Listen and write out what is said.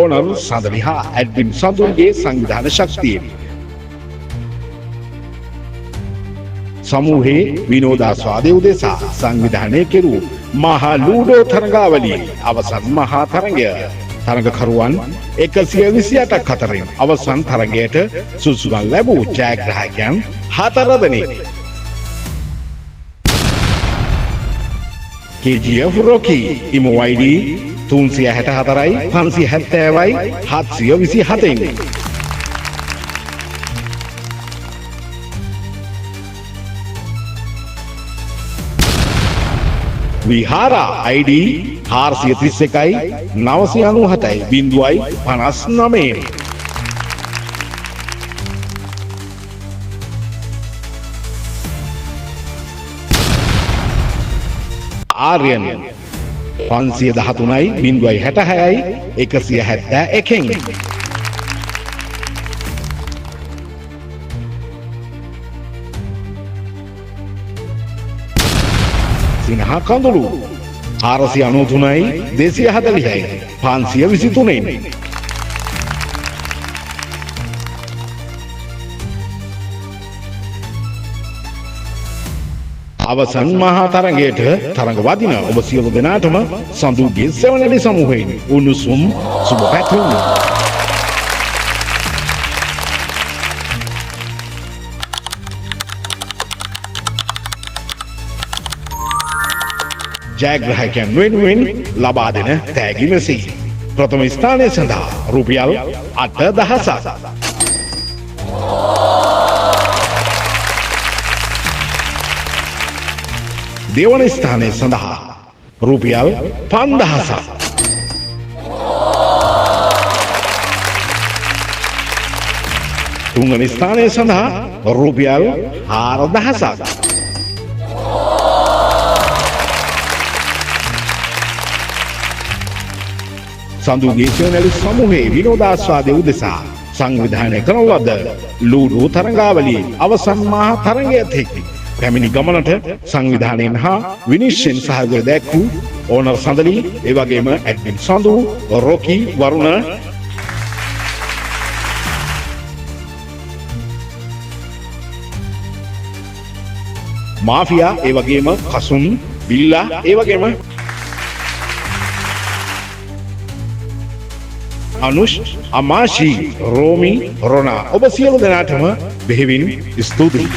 ඕනර් සඳලි හා ඇඩ්වින් සඳුන්ගේ සංවිධාන ශක්තියෙන්. समूहे विनोदास्वादे उदेसा संविधाने केरू महा लूडो තරඟාවලියේ අවසන් මහා තරඟය තරඟකරුවන් 128ක් අතරින් අවසන් තරඟයට සුසුකම් ලැබූ ජයග්‍රාහකයන් 4 දෙනෙක්. KGF Rocky MOID 364යි 570යි 727න් විහාරා ID 431යි 997යි 0.59. ආර්යන් 513යි 0.66යි 171න්. සිනහා කඳුළු 493යි 240යි 523න්. අවසන් මහා තරඟයට තරඟ වදින ඔබ සියලු දෙනාටම සඳුගේ සෙවණැලි සමූහයෙන් උණුසුම් සුබ පැතුම්. ජයග්‍රාහකයන් වෙනුවෙන් ලබා දෙන තෑගි මෙසි. ප්‍රථම ස්ථානය සඳහා රුපියල් 8000ක්. දෙවන ස්ථානය සඳහා රුපියල් 5000ක්. තුන්වන ස්ථානය සඳහා රුපියල් 4000ක්. සඳුගේ සෙවණැලි සමූහයේ විනෝදාස්වාදය උදෙසා සංවිධානය කරන ලද ලූඩෝ තරඟාවලියේ අවසන් මහා තරඟයේදී පැමිණි ගමනට සංවිධානයෙන් හා විනිශ්චයෙන් සහයෝගය දැක්වූ ඕනර් සඳලි, ඒ වගේම ඇඩ්වින් සඳු, රොකි, වරුණ, මාෆියා, ඒ වගේම කසුන්, බිල්ලා, ඒ වගේම අනුෂ්, අමාෂි, රෝමි, රොනා ඔබ සියලු දෙනාටම බෙහෙවින් ස්තුතියි.